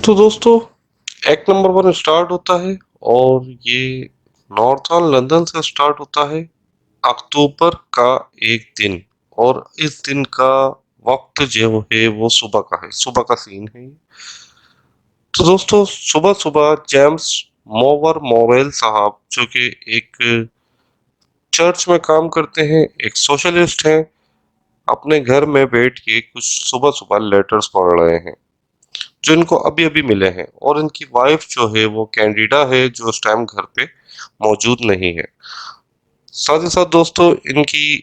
तो दोस्तों एक नंबर वन स्टार्ट होता है और ये नॉर्थर्न लंदन से स्टार्ट होता है अक्टूबर का एक दिन। और इस दिन का वक्त जो है वो सुबह का है, सुबह का सीन है। तो दोस्तों सुबह सुबह जेम्स मोवर मोरेल साहब जो कि एक चर्च में काम करते हैं, एक सोशलिस्ट हैं, अपने घर में बैठ के कुछ सुबह सुबह लेटर्स पढ़ रहे हैं जो इनको अभी अभी मिले हैं। और इनकी वाइफ जो है वो कैंडिडा है जो उस टाइम घर पे मौजूद नहीं है। साथ ही साथ दोस्तों इनकी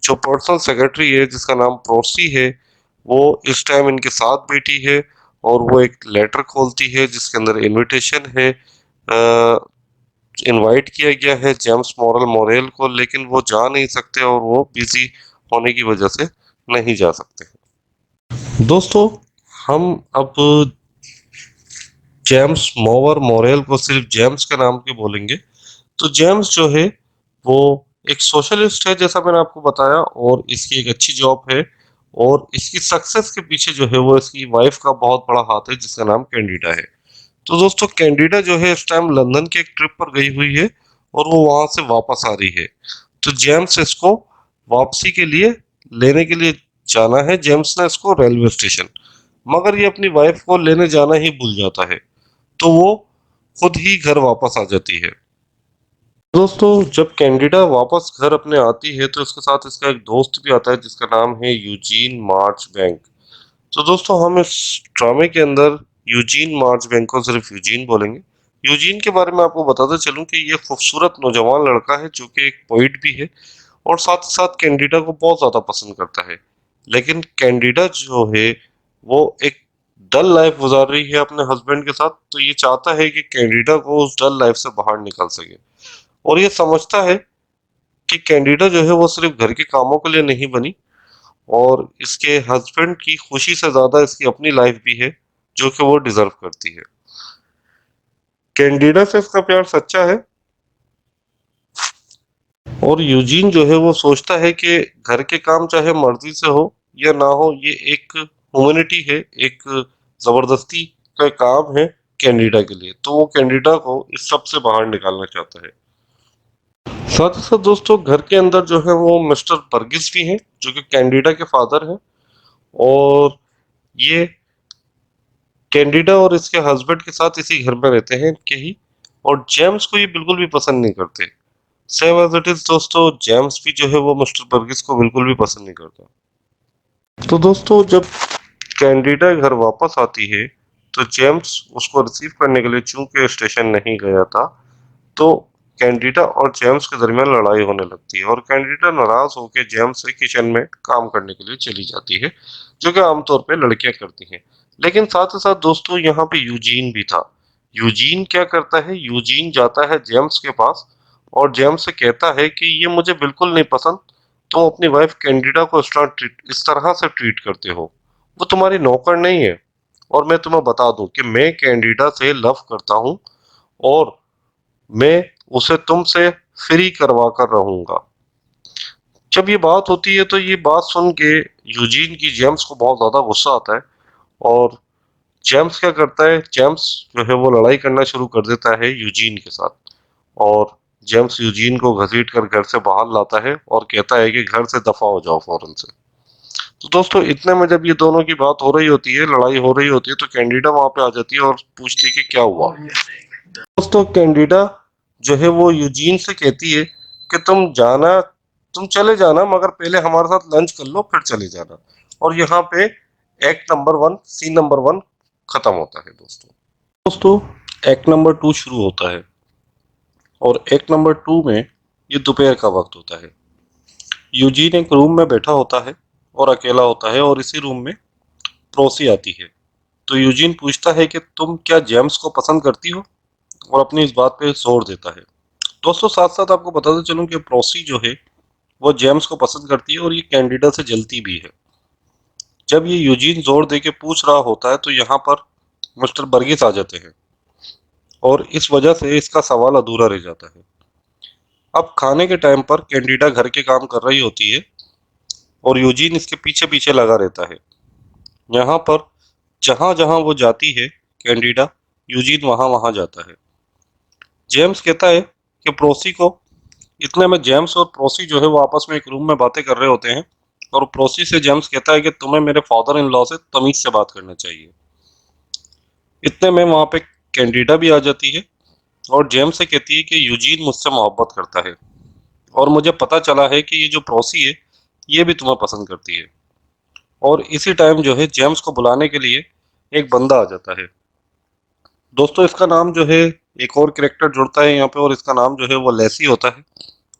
जो पर्सनल सेक्रेटरी है जिसका नाम प्रोसी है वो इस टाइम इनके साथ बैठी है और वो एक लेटर खोलती है जिसके अंदर इनविटेशन है। इनवाइट किया गया है जेम्स मॉरल मोरेल को, लेकिन वो जा नहीं सकते और वो बिजी होने की वजह से नहीं जा सकते। दोस्तों हम अब जेम्स मोवर मोरेल को सिर्फ जेम्स के नाम के बोलेंगे। तो जेम्स जो है वो एक सोशलिस्ट है जैसा मैंने आपको बताया, और इसकी एक अच्छी जॉब है। और इसकी सक्सेस के पीछे जो है वो इसकी वाइफ का बहुत बड़ा हाथ है जिसका नाम कैंडिडा है। तो दोस्तों कैंडिडा जो है इस टाइम लंदन के एक ट्रिप पर गई हुई है और वो वहां से वापस आ रही है। तो जेम्स इसको वापसी के लिए लेने के लिए जाना है। जेम्स ने इसको रेलवे स्टेशन, मगर ये अपनी वाइफ को लेने जाना ही भूल जाता है, तो वो खुद ही घर वापस आ जाती है। दोस्तों जब कैंडिडा वापस घर अपने आती है तो इसके साथ इसका एक दोस्त भी आता है जिसका नाम है यूजीन मार्च बैंक। तो दोस्तों हम इस ड्रामे के अंदर यूजीन मार्च बैंक को सिर्फ यूजीन बोलेंगे। यूजीन के बारे में आपको बताते चलूं कि ये खूबसूरत नौजवान लड़का है जो कि एक पोइट भी है और साथ ही साथ कैंडिडा को बहुत ज्यादा पसंद करता है। लेकिन कैंडिडा जो है वो एक डल लाइफ गुजार रही है अपने हस्बैंड के साथ, तो ये चाहता है कि कैंडिडा को उस डल लाइफ से बाहर निकल सके। और ये समझता है कि कैंडिडा जो है वो सिर्फ घर के कामों के लिए नहीं बनी, और इसके हस्बैंड की खुशी से ज्यादा इसकी अपनी लाइफ भी है जो कि वो डिजर्व करती है। कैंडिडा से इसका प्यार सच्चा है और यूजीन जो है वो सोचता है कि घर के काम चाहे मर्जी से हो या ना हो, ये एक ह्यूमैनिटी है, एक जबरदस्ती का काम है कैंडिडा के लिए। तो वो कैंडिडा को इस सब से बाहर निकालना चाहता है। साथ ही साथ दोस्तों घर के अंदर जो है वो मिस्टर बर्गिस भी हैं जो कि कैंडिडा के फादर हैं। और ये कैंडिडा और इसके हस्बैंड के साथ इसी घर में रहते हैं के ही। और जेम्स को ये बिल्कुल भी पसंद नहीं करते। सेम एज इट इज दोस्तों जेम्स भी जो है वो मिस्टर बर्गिस को बिल्कुल भी पसंद नहीं करता। तो दोस्तों जब कैंडिडा घर वापस आती है तो जेम्स उसको रिसीव करने के लिए चूंकि स्टेशन नहीं गया था, तो कैंडिडा और जेम्स के दरमियान लड़ाई होने लगती है और कैंडिडा नाराज होकर जेम्स से किचन में काम करने के लिए चली जाती है, जो कि आमतौर पे लड़कियां करती हैं। लेकिन साथ ही साथ दोस्तों यहाँ पे यूजीन भी था। यूजीन क्या करता है, यूजीन जाता है जेम्स के पास और जेम्स से कहता है कि ये मुझे बिल्कुल नहीं पसंद, तुम अपनी वाइफ कैंडिडा को इस तरह से ट्रीट करते हो, वो तुम्हारी नौकर नहीं है। और मैं तुम्हें बता दूं कि मैं कैंडिडा से लव करता हूँ और मैं उसे तुमसे फ्री करवा कर रहूंगा। जब ये बात होती है तो ये बात सुन के यूजीन की जेम्स को बहुत ज्यादा गुस्सा आता है। और जेम्स क्या करता है, जेम्स जो है वो लड़ाई करना शुरू कर देता है यूजीन के साथ। और जेम्स यूजीन को घसीट कर घर से बाहर लाता है और कहता है कि घर से दफा हो जाओ फौरन से। तो दोस्तों इतने में जब ये दोनों की बात हो रही होती है, लड़ाई हो रही होती है, तो कैंडिडा वहां पे आ जाती है और पूछती है कि क्या हुआ। दोस्तों कैंडिडा जो है वो यूजीन से कहती है कि तुम चले जाना, मगर पहले हमारे साथ लंच कर लो फिर चले जाना। और यहाँ पे act number one, scene number one खत्म होता है दोस्तों। दोस्तों एक्ट नंबर टू शुरू होता है और एक्ट नंबर टू में ये दोपहर का वक्त होता है। यूजीन एक रूम में बैठा होता है और अकेला होता है और इसी रूम में प्रोसी आती है। तो यूजीन पूछता है कि तुम क्या जेम्स को पसंद करती हो, और अपनी इस बात पे जोर देता है। दोस्तों साथ साथ आपको बताते चलूं कि प्रोसी जो है वो जेम्स को पसंद करती है और ये कैंडिडा से जलती भी है। जब ये यूजीन जोर दे के पूछ रहा होता है तो यहाँ पर मिस्टर बर्गिस आ जाते हैं और इस वजह से इसका सवाल अधूरा रह जाता है। अब खाने के टाइम पर कैंडिडा घर के काम कर रही होती है और यूजीन इसके पीछे पीछे लगा रहता है। यहाँ पर जहां जहां वो जाती है कैंडिडा, यूजीन वहाँ जाता है। जेम्स कहता है कि प्रोसी को, इतने में जेम्स और प्रोसी जो है वो आपस में एक रूम में बातें कर रहे होते हैं और प्रोसी से जेम्स कहता है कि तुम्हें मेरे फादर इन लॉ से तमीज से बात करना चाहिए। इतने में वहाँ पे कैंडिडा भी आ जाती है और जेम्स से कहती है कि यूजीन मुझसे मोहब्बत करता है और मुझे पता चला है कि ये जो प्रोसी है ये भी तुम्हें पसंद करती है। और इसी टाइम जो है जेम्स को बुलाने के लिए एक बंदा आ जाता है। दोस्तों इसका नाम जो है, एक और कैरेक्टर जुड़ता है यहाँ पे और इसका नाम जो है वो लेसी होता है।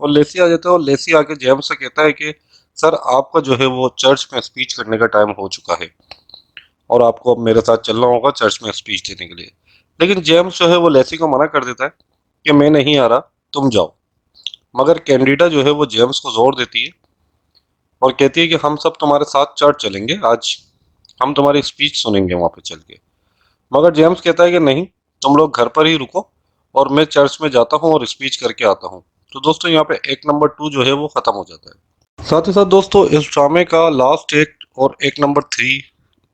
और लेसी आ जाता है और लेसी आके जेम्स से कहता है कि सर आपका जो है वो चर्च में स्पीच करने का टाइम हो चुका है और आपको अब मेरे साथ चलना होगा चर्च में स्पीच देने के लिए। लेकिन जेम्स जो है वो लेसी को मना कर देता है कि मैं नहीं आ रहा, तुम जाओ। मगर कैंडिडा जो है वो जेम्स को जोर देती है और कहती है कि हम सब तुम्हारे साथ चर्च चलेंगे, आज हम तुम्हारी स्पीच सुनेंगे वहाँ पे चल के। मगर जेम्स कहता है कि नहीं, तुम लोग घर पर ही रुको और मैं चर्च में जाता हूँ और स्पीच करके आता हूँ। तो दोस्तों यहाँ पे एक नंबर 2 जो है वो खत्म हो जाता है। साथ ही साथ दोस्तों इस ड्रामे का लास्ट एक्ट और एक नंबर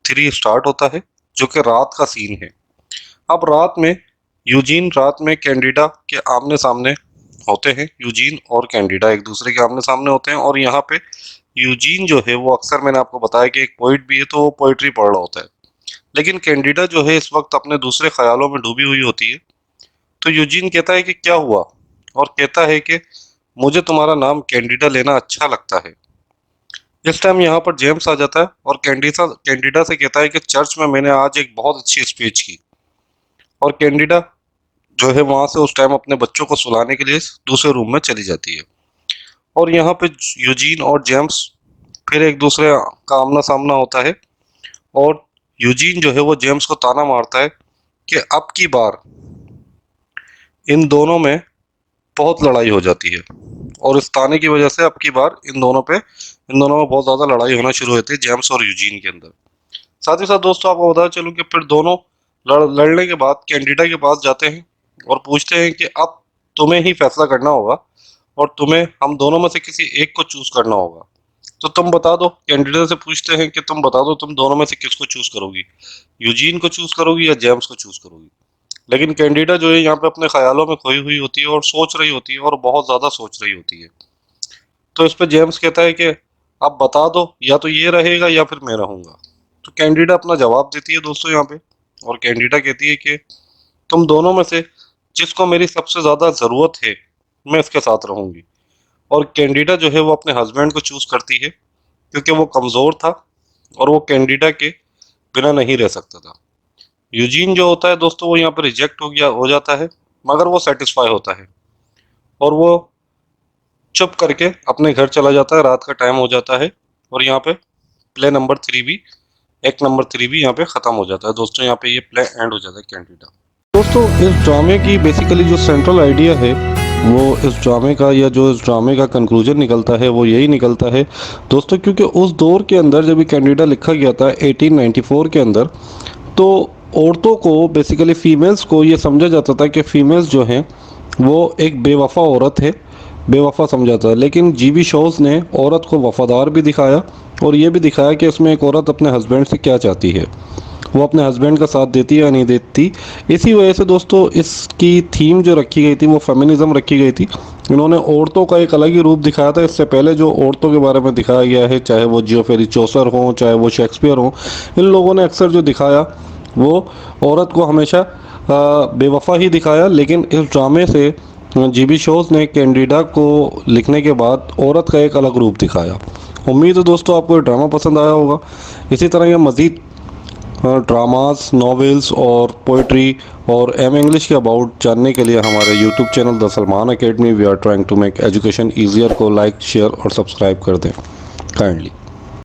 3 स्टार्ट होता है जो कि रात का सीन है। अब रात में यूजीन रात में कैंडिडा के आमने सामने होते हैं। यूजीन और कैंडिडा एक दूसरे के आमने सामने होते हैं और यहाँ पे यूजीन जो है वो अक्सर, मैंने आपको बताया कि एक पोइट भी है तो वो पोइट्री पढ़ रहा होता है। लेकिन कैंडिडा जो है इस वक्त अपने दूसरे ख्यालों में डूबी हुई होती है। तो यूजीन कहता है कि क्या हुआ, और कहता है कि मुझे तुम्हारा नाम कैंडिडा लेना अच्छा लगता है। इस टाइम यहाँ पर जेम्स आ जाता है और कैंडिडा से कहता है कि चर्च में मैंने आज एक बहुत अच्छी स्पीच की। और कैंडिडा जो है वहां से उस टाइम अपने बच्चों को सुलाने के लिए दूसरे रूम में चली जाती है। और यहाँ पे यूजीन और जेम्स फिर एक दूसरे का आमना सामना होता है और यूजीन जो है वो जेम्स को ताना मारता है कि अब की बार इन दोनों में बहुत लड़ाई हो जाती है और इस ताने की वजह से अब की बार इन दोनों में बहुत ज़्यादा लड़ाई होना शुरू होती है जेम्स और यूजीन के अंदर। साथ ही साथ दोस्तों आपको बता चलूं कि फिर दोनों लड़ने के बाद कैंडिडा के पास जाते हैं और पूछते हैं कि अब तुम्हें ही फैसला करना होगा और तुम्हें हम दोनों में से किसी एक को चूज करना होगा। तो तुम बता दो, कैंडिडा से पूछते हैं कि तुम बता दो तुम दोनों में से किसको चूज करोगी, यूजीन को चूज करोगी या जेम्स को चूज करोगी। लेकिन कैंडिडा जो है यहाँ पे अपने ख्यालों में खोई हुई होती है और सोच रही होती है और बहुत ज्यादा सोच रही होती है। तो इस पे जेम्स कहता है कि अब बता दो, या तो ये रहेगा या फिर मैं रहूंगा। तो कैंडिडा अपना जवाब देती है दोस्तों यहाँ पे और कैंडिडा कहती है कि तुम दोनों में से जिसको मेरी सबसे ज्यादा जरूरत है मैं इसके साथ रहूंगी। और कैंडिडा जो है वो अपने हस्बैंड को चूज करती है क्योंकि वो कमजोर था और वो कैंडिडा के बिना नहीं रह सकता था। यूजीन जो होता है दोस्तों वो यहाँ पे रिजेक्ट हो जाता है, मगर वो सेटिस्फाई होता है और वो चुप करके अपने घर चला जाता है। रात का टाइम हो जाता है और यहाँ पे प्ले नंबर 3 भी, एक नंबर 3 भी यहाँ पे खत्म हो जाता है। दोस्तों यहाँ पे ये प्ले एंड हो जाता है कैंडिडा। दोस्तों इस ड्रामे की बेसिकली जो सेंट्रल आइडिया है वो इस ड्रामे का, या जो इस ड्रामे का कंक्लूजन निकलता है वो यही निकलता है दोस्तों, क्योंकि उस दौर के अंदर जब ये कैंडिडा लिखा गया था 1894 के अंदर, तो औरतों को बेसिकली फीमेल्स को ये समझा जाता था कि फीमेल्स जो हैं वो एक बेवफा औरत है, बेवफा समझा जाता है। लेकिन जीवी शोज ने औरत को वफादार भी दिखाया और ये भी दिखाया कि इसमें एक औरत अपने हस्बैंड से क्या चाहती है, वो अपने हस्बैंड का साथ देती है या नहीं देती। इसी वजह से दोस्तों इसकी थीम जो रखी गई थी वो फेमिनिज्म रखी गई थी। इन्होंने औरतों का एक अलग ही रूप दिखाया था। इससे पहले जो औरतों के बारे में दिखाया गया है, चाहे वो जियोफेरी चौसर हो, चाहे वो शेक्सपियर हो, इन लोगों ने अक्सर जो दिखाया वो औरत को हमेशा बेवफा ही दिखाया। लेकिन इस ड्रामे से जीबी शोज ने कैंडिडा को लिखने के बाद औरत का एक अलग रूप दिखाया। उम्मीद है दोस्तों आपको ये ड्रामा पसंद आया होगा। इसी तरह ये मज़ीद ड्रामास, नॉवेल्स और पोइट्री और एम इंग्लिश के अबाउट जानने के लिए हमारे YouTube channel the Salman Academy we are trying to make education easier को लाइक, शेयर और सब्सक्राइब कर दें काइंडली।